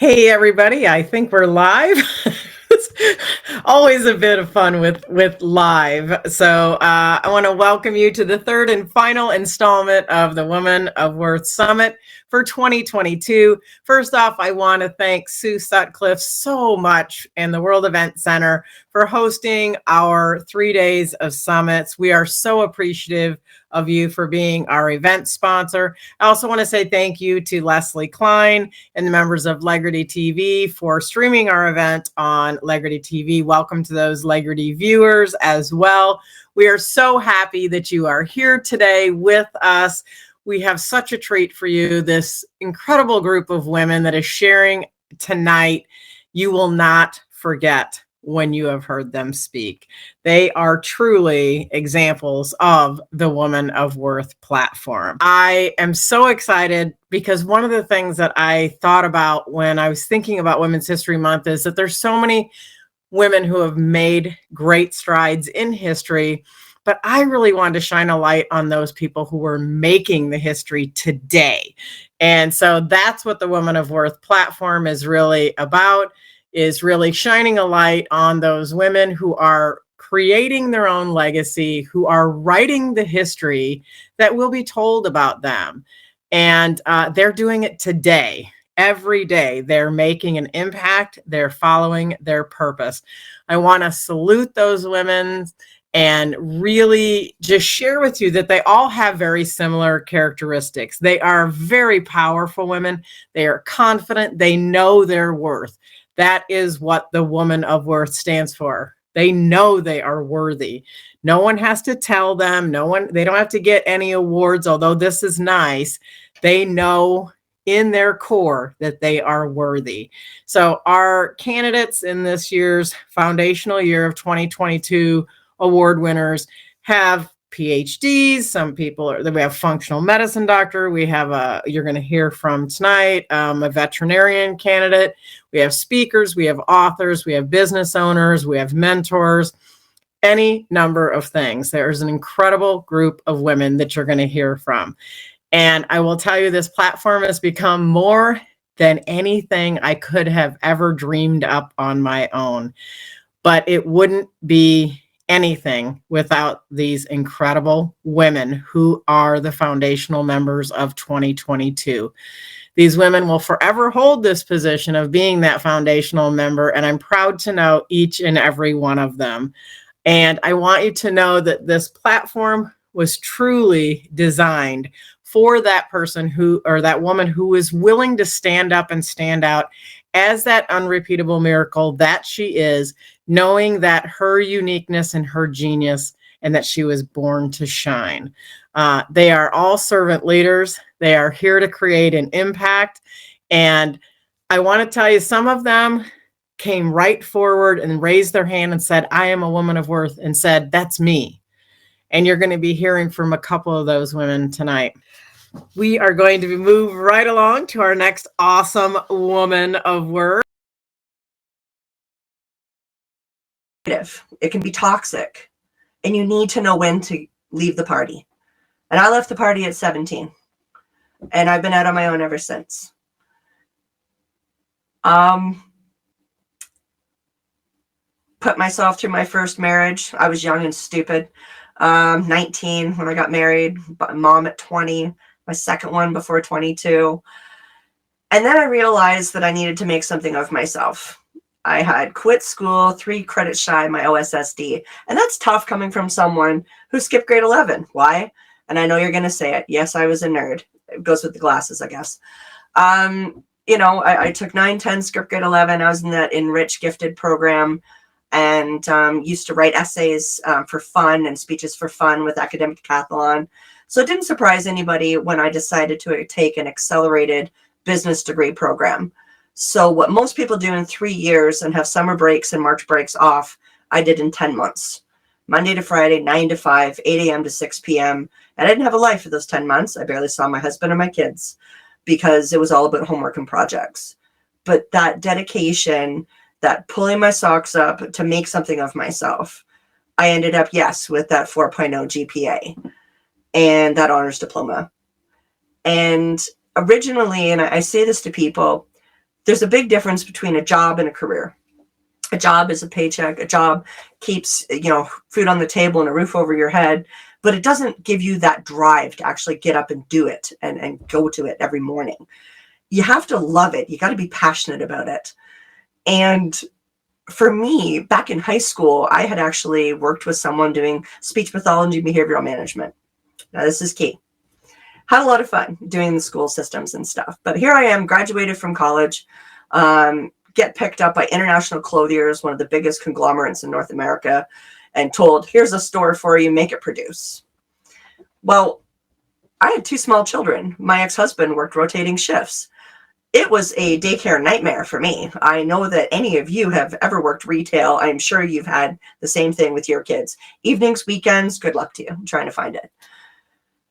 Hey everybody, I think we're live. It's always a bit of fun with live. So I want to welcome you to the third and final installment of the Women of Worth Summit for 2022. First off, I want to thank Sue Sutcliffe so much and the World Event Center for hosting our 3 days of summits. We are so appreciative of you for being our event sponsor. I also want to say thank you to Leslie Klein and the members of Legrity TV for streaming our event on Legrity TV. Welcome to those Legrity viewers as well. We are so happy that you are here today with us. We have such a treat for you, this incredible group of women that is sharing tonight. You will not forget when you have heard them speak. They are truly examples of the Woman of Worth platform. I am so excited because one of the things that I thought about when I was thinking about Women's History Month is that there's so many women who have made great strides in history, but I really wanted to shine a light on those people who were making the history today. And so that's what the Woman of Worth platform is really about, is really shining a light on those women who are creating their own legacy, who are writing the history that will be told about them. And they're doing it today. Every day, they're making an impact. They're following their purpose. I want to salute those women and really just share with you that they all have very similar characteristics. They are very powerful women. They are confident. They know their worth. That is what the Woman of Worth stands for. They know they are worthy. No one has to tell them. They don't have to get any awards, although this is nice. They know in their core that they are worthy. So our candidates in this year's foundational year of 2022 award winners have PhDs. Some people we have functional medicine doctor. We have you're going to hear from tonight, a veterinarian candidate. We have speakers, we have authors, we have business owners, we have mentors, any number of things. There's an incredible group of women that you're going to hear from. And I will tell you, this platform has become more than anything I could have ever dreamed up on my own. But it wouldn't be anything without these incredible women who are the foundational members of 2022. These women will forever hold this position of being that foundational member, and I'm proud to know each and every one of them. And I want you to know that this platform was truly designed for that person or that woman who is willing to stand up and stand out as that unrepeatable miracle that she is, knowing that her uniqueness and her genius and that she was born to shine. They are all servant leaders. They are here to create an impact. And I want to tell you, some of them came right forward and raised their hand and said, I am a woman of worth, and said, that's me. And you're going to be hearing from a couple of those women tonight. We are going to move right along to our next awesome woman of worth. It can be toxic, and you need to know when to leave the party. And I left the party at 17, and I've been out on my own ever since. Put myself through my first marriage. I was young and stupid. 19 when I got married, mom at 20, my second one before 22. And then I realized that I needed to make something of myself. I had quit school, 3 credits shy of my OSSD. And that's tough coming from someone who skipped grade 11. Why? And I know you're going to say it. Yes, I was a nerd. It goes with the glasses, I guess. I took 9, 10, skipped grade 11. I was in that enriched gifted program and used to write essays for fun and speeches for fun with academic decathlon. So it didn't surprise anybody when I decided to take an accelerated business degree program. So what most people do in 3 years and have summer breaks and March breaks off, I did in 10 months. Monday to Friday, 9 to 5, 8 a.m. to 6 p.m. And I didn't have a life for those 10 months. I barely saw my husband or my kids because it was all about homework and projects. But that dedication, that pulling my socks up to make something of myself, I ended up, yes, with that 4.0 GPA and that honors diploma. And originally, and I say this to people, there's a big difference between a job and a career. A job is a paycheck. A job keeps, food on the table and a roof over your head, but it doesn't give you that drive to actually get up and do it and go to it every morning. You have to love it. You got to be passionate about it. And for me, back in high school, I had actually worked with someone doing speech pathology, behavioral management. Now, this is key. Had a lot of fun doing the school systems and stuff. But here I am, graduated from college, get picked up by International Clothiers, one of the biggest conglomerates in North America, and told, here's a store for you, make it produce. Well, I had 2 small children. My ex-husband worked rotating shifts. It was a daycare nightmare for me. I know that any of you have ever worked retail. I'm sure you've had the same thing with your kids. Evenings, weekends, good luck to you. I'm trying to find it.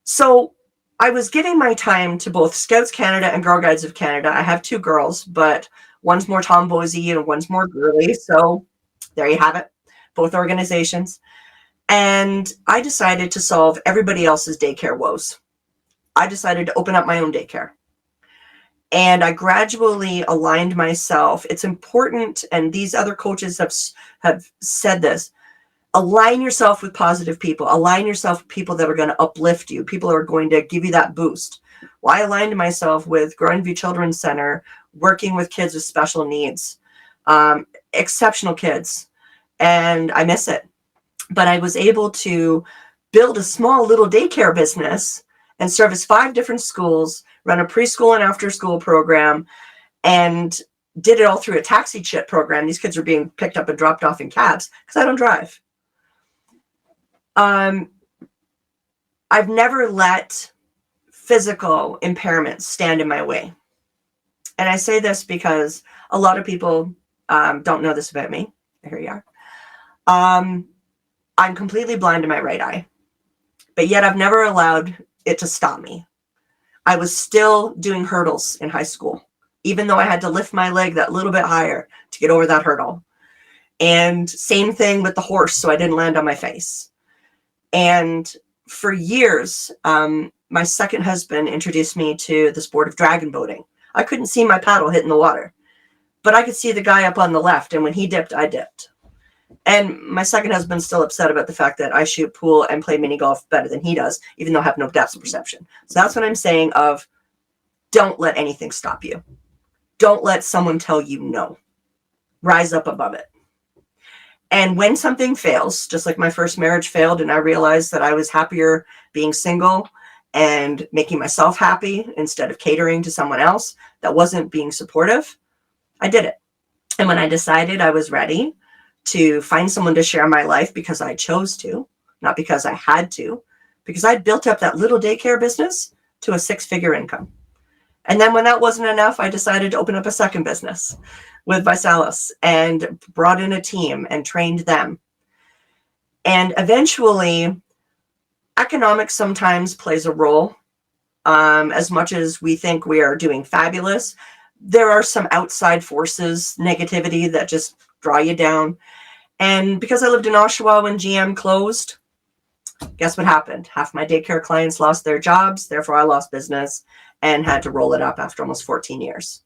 So I was giving my time to both Scouts Canada and Girl Guides of Canada. I have 2 girls, but one's more tomboysy and one's more girly. So there you have it, both organizations. And I decided to solve everybody else's daycare woes. I decided to open up my own daycare. And I gradually aligned myself. It's important, and these other coaches have said this, align yourself with positive people. Align yourself with people that are going to uplift you. People are going to give you that boost. Well, I aligned myself with Growing View Children's Center, working with kids with special needs, exceptional kids, and I miss it. But I was able to build a small little daycare business and service 5 different schools, run a preschool and after school program, and did it all through a taxi chip program. These kids are being picked up and dropped off in cabs because I don't drive. I've never let physical impairments stand in my way. And I say this because a lot of people don't know this about me. Here you are. I'm completely blind in my right eye, but yet I've never allowed it to stop me. I was still doing hurdles in high school, even though I had to lift my leg that little bit higher to get over that hurdle. And same thing with the horse, so I didn't land on my face. And for years, my second husband introduced me to the sport of dragon boating. I couldn't see my paddle hitting the water, but I could see the guy up on the left, and when he dipped, I dipped. And my second husband's still upset about the fact that I shoot pool and play mini golf better than he does, even though I have no depth perception. So that's what I'm saying of don't let anything stop you. Don't let someone tell you no. Rise up above it. And when something fails, just like my first marriage failed, and I realized that I was happier being single and making myself happy instead of catering to someone else that wasn't being supportive, I did it. And when I decided I was ready to find someone to share my life because I chose to, not because I had to, because I'd built up that little daycare business to a 6-figure income. And then when that wasn't enough, I decided to open up a second business with Visalis and brought in a team and trained them. And eventually, economics sometimes plays a role. As much as we think we are doing fabulous, there are some outside forces, negativity that just draw you down. And because I lived in Oshawa when GM closed, guess what happened? Half my daycare clients lost their jobs. Therefore, I lost business and had to roll it up after almost 14 years.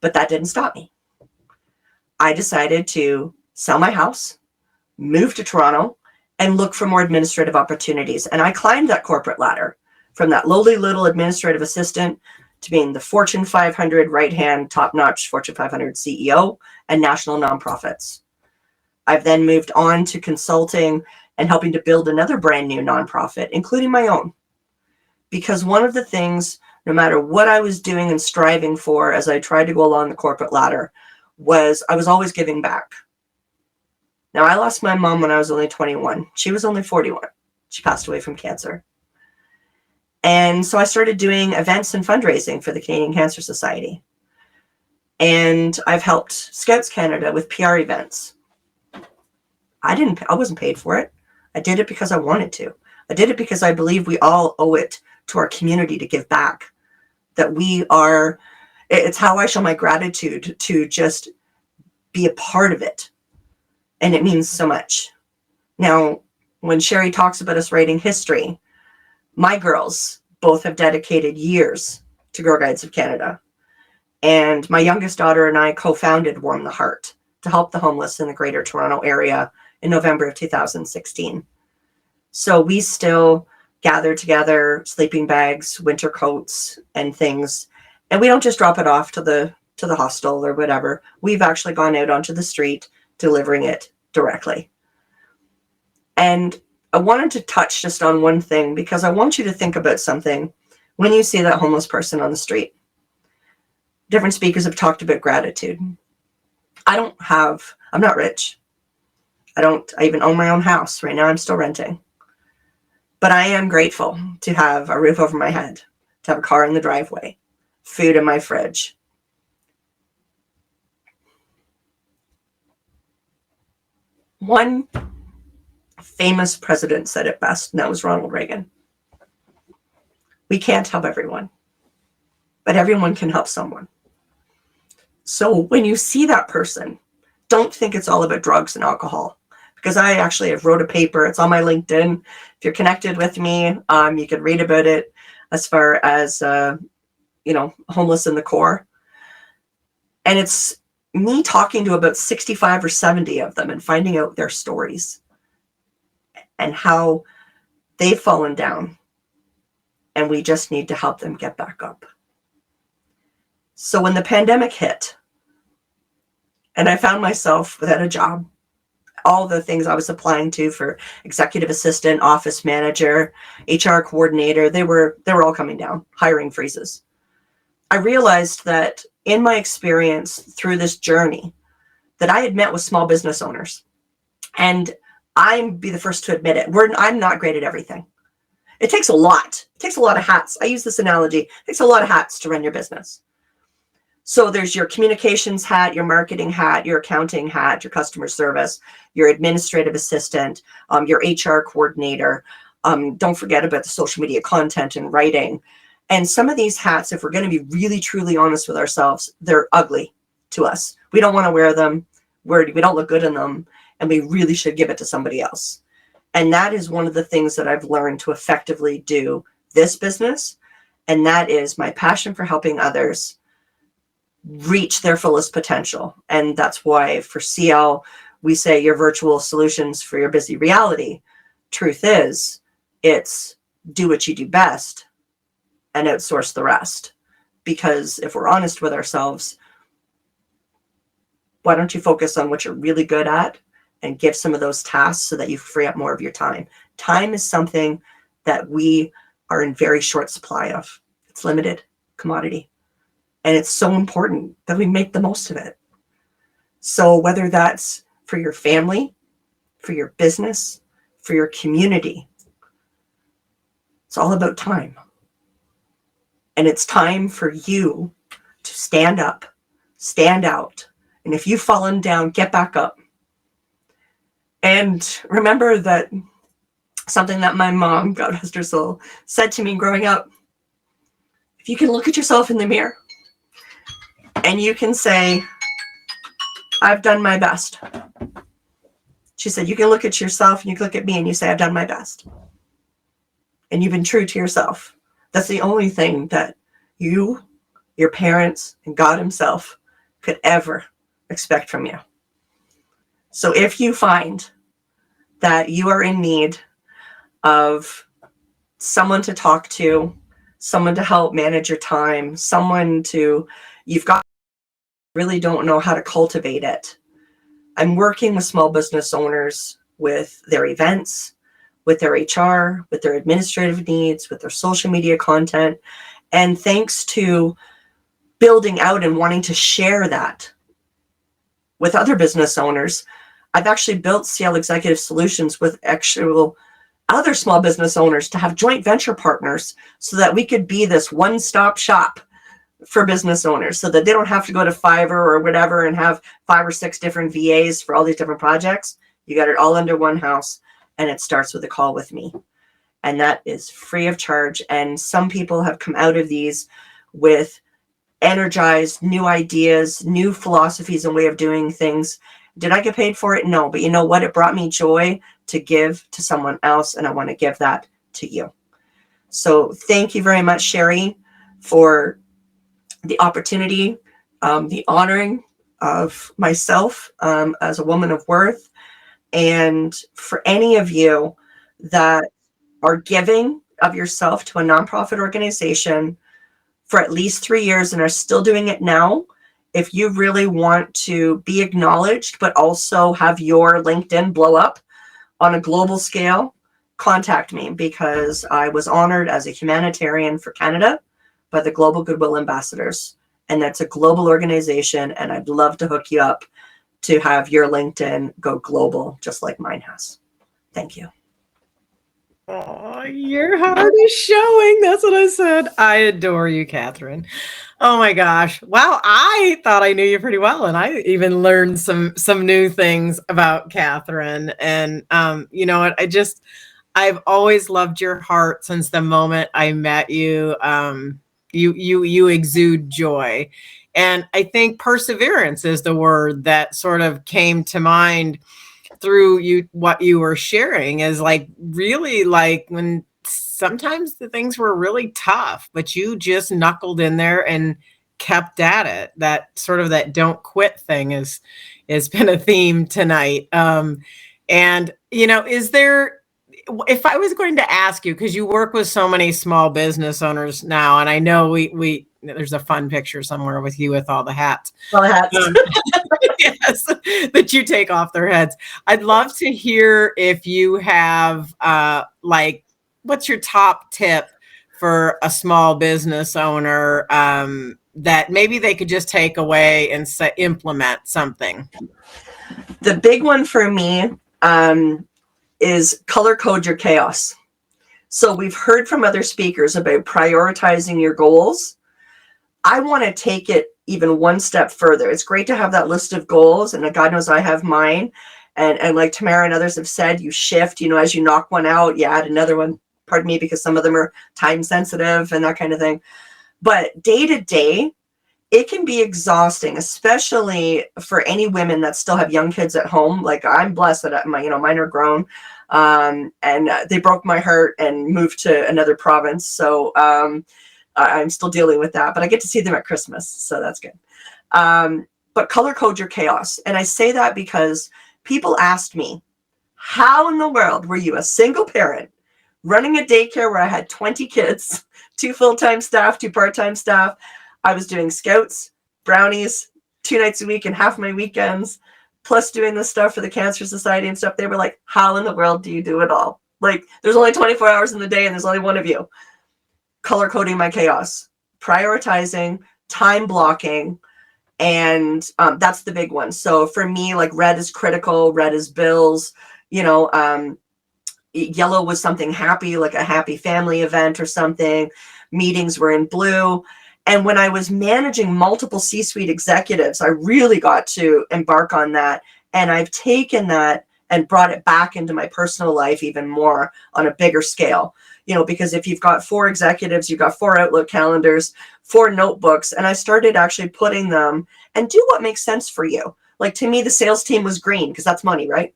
But that didn't stop me. I decided to sell my house, move to Toronto, and look for more administrative opportunities. And I climbed that corporate ladder from that lowly little administrative assistant to being the Fortune 500 right-hand, top-notch Fortune 500 CEO and national nonprofits. I've then moved on to consulting and helping to build another brand new nonprofit, including my own. Because one of the things, no matter what I was doing and striving for as I tried to go along the corporate ladder, was I was always giving back. Now, I lost my mom when I was only 21. She was only 41. She passed away from cancer. And so I started doing events and fundraising for the Canadian Cancer Society. And I've helped Scouts Canada with PR events. I wasn't paid for it. I did it because I wanted to. I did it because I believe we all owe it to our community to give back. That it's how I show my gratitude to just be a part of it. And it means so much. Now, when Sherri talks about us writing history, my girls both have dedicated years to Girl Guides of Canada. And my youngest daughter and I co-founded Warm the Heart to help the homeless in the Greater Toronto Area in November of 2016. So we still gather together sleeping bags, winter coats, and things. And we don't just drop it off to the hostel or whatever. We've actually gone out onto the street delivering it directly. And I wanted to touch just on one thing, because I want you to think about something when you see that homeless person on the street. Different speakers have talked about gratitude. I'm not rich. I even own my own house. Right now I'm still renting. But I am grateful to have a roof over my head, to have a car in the driveway, food in my fridge. One famous president said it best, and that was Ronald Reagan. We can't help everyone, but everyone can help someone. So when you see that person, don't think it's all about drugs and alcohol, because I actually have wrote a paper. It's on my LinkedIn. If you're connected with me, you can read about it, as far as, homeless in the core. And it's me talking to about 65 or 70 of them and finding out their stories and how they've fallen down. And we just need to help them get back up. So when the pandemic hit and I found myself without a job, all the things I was applying to for executive assistant, office manager, HR coordinator, they were all coming down, hiring freezes. I realized that in my experience through this journey that I had met with small business owners, and I'd be the first to admit it, I'm not great at everything. It takes a lot. It takes a lot of hats. I use this analogy. It takes a lot of hats to run your business. So there's your communications hat, your marketing hat, your accounting hat, your customer service, your administrative assistant, your HR coordinator. Don't forget about the social media content and writing. And some of these hats, if we're going to be really, truly honest with ourselves, they're ugly to us. We don't want to wear them. We don't look good in them. And we really should give it to somebody else. And that is one of the things that I've learned to effectively do this business. And that is my passion for helping others reach their fullest potential. And that's why for CL, we say your virtual solutions for your busy reality. Truth is, it's do what you do best and outsource the rest. Because if we're honest with ourselves, why don't you focus on what you're really good at and give some of those tasks so that you free up more of your time? Time is something that we are in very short supply of. It's limited commodity. And it's so important that we make the most of it. So whether that's for your family, for your business, for your community, it's all about time. And it's time for you to stand up, stand out. And if you've fallen down, get back up. And remember that something that my mom, God rest her soul, said to me growing up: if you can look at yourself in the mirror and you can say, I've done my best. She said, you can look at yourself and you can look at me and you say, I've done my best. And you've been true to yourself. That's the only thing that you, your parents, and God himself could ever expect from you. So if you find that you are in need of someone to talk to, someone to help manage your time, you've got really don't know how to cultivate it. I'm working with small business owners with their events, with their HR, with their administrative needs, with their social media content. And thanks to building out and wanting to share that with other business owners, I've actually built CL Executive Solutions with actual other small business owners to have joint venture partners so that we could be this one-stop shop for business owners, so that they don't have to go to Fiverr or whatever and have 5 or 6 different VAs for all these different projects. You got it all under one house, and it starts with a call with me. And that is free of charge. And some people have come out of these with energized new ideas, new philosophies and way of doing things. Did I get paid for it? No, but you know what? It brought me joy to give to someone else, and I want to give that to you. So thank you very much, Sherri, for the opportunity the honoring of myself as a woman of worth. And for any of you that are giving of yourself to a nonprofit organization for at least 3 years and are still doing it now, if you really want to be acknowledged, but also have your LinkedIn blow up on a global scale, contact me, because I was honored as a humanitarian for Canada by the Global Goodwill Ambassadors. And that's a global organization. And I'd love to hook you up to have your LinkedIn go global, just like mine has. Thank you. Oh, your heart is showing. That's what I said. I adore you, Catherine. Oh my gosh. Wow. I thought I knew you pretty well. And I even learned some new things about Catherine. And you know what? I've always loved your heart since the moment I met you. You exude joy. And I think perseverance is the word that sort of came to mind through you. What you were sharing is like really like when sometimes the things were really tough, but you just knuckled in there and kept at it. That sort of that don't quit thing has been a theme tonight. And you know, is there, if I was going to ask you, because you work with so many small business owners now, and I know we there's a fun picture somewhere with you with all the hats. All the hats. Yes, that you take off their heads. I'd love to hear if you have like, what's your top tip for a small business owner that maybe they could just take away and implement something? The big one for me is color code your chaos. So we've heard from other speakers about prioritizing your goals. I want to take it even one step further. It's great to have that list of goals, and God knows I have mine. And like Tamara and others have said, you shift, you know, as you knock one out, you add another one, pardon me, because some of them are time sensitive and that kind of thing. But day to day, it can be exhausting, especially for any women that still have young kids at home. Like I'm blessed that mine are grown, and they broke my heart and moved to another province. So I'm still dealing with that, but I get to see them at Christmas, so that's good. But color code your chaos. And I say that because people asked me, how in the world were you a single parent running a daycare where I had 20 kids, 2 full-time staff, 2 part-time staff? I was doing scouts, brownies, 2 nights a week and half my weekends, plus doing this stuff for the Cancer Society and stuff. They were like, how in the world do you do it all? Like, there's only 24 hours in the day and there's only one of you. Color coding my chaos, prioritizing, time blocking, and that's the big one. So for me, like red is critical, red is bills, you know, yellow was something happy, like a happy family event or something. Meetings were in blue. And when I was managing multiple C-suite executives, I really got to embark on that. And I've taken that and brought it back into my personal life even more on a bigger scale. You know, because if you've got 4 executives, you've got 4 Outlook calendars, 4 notebooks, and I started actually putting them and do what makes sense for you. Like to me, the sales team was green because that's money, right?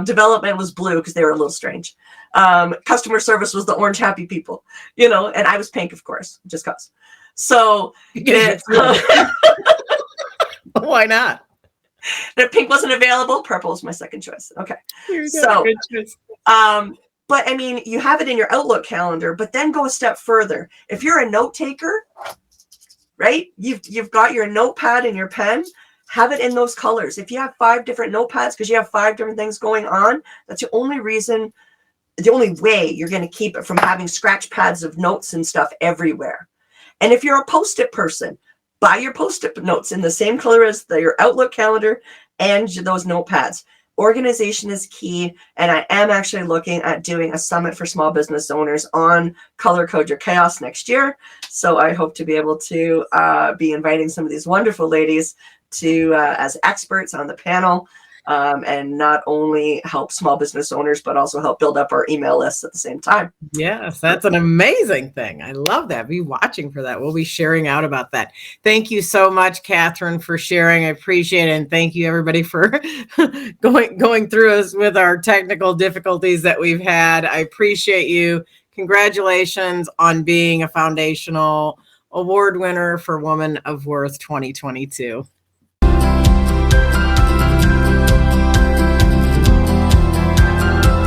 Development was blue because they were a little strange. Customer service was the orange happy people, you know, and I was pink, of course, just cause. So why not? If pink wasn't available, purple was my second choice. Okay. So, but I mean, you have it in your Outlook calendar, but then go a step further. If you're a note taker, right? You've got your notepad and your pen, have it in those colors. If you have 5 different notepads because you have 5 different things going on, that's the only way you're going to keep it from having scratch pads of notes and stuff everywhere. And if you're a Post-it person, buy your Post-it notes in the same color as your Outlook calendar and those notepads. Organization is key, and I am actually looking at doing a summit for small business owners on color code your chaos next year. So I hope to be able to be inviting some of these wonderful ladies to as experts on the panel, and not only help small business owners, but also help build up our email lists at the same time. Yes, that's an amazing thing. I love that. Be watching for that. We'll be sharing out about that. Thank you so much, Catherine, for sharing. I appreciate it. And thank you, everybody, for going through us with our technical difficulties that we've had. I appreciate you. Congratulations on being a foundational Award winner for Woman of Worth 2022.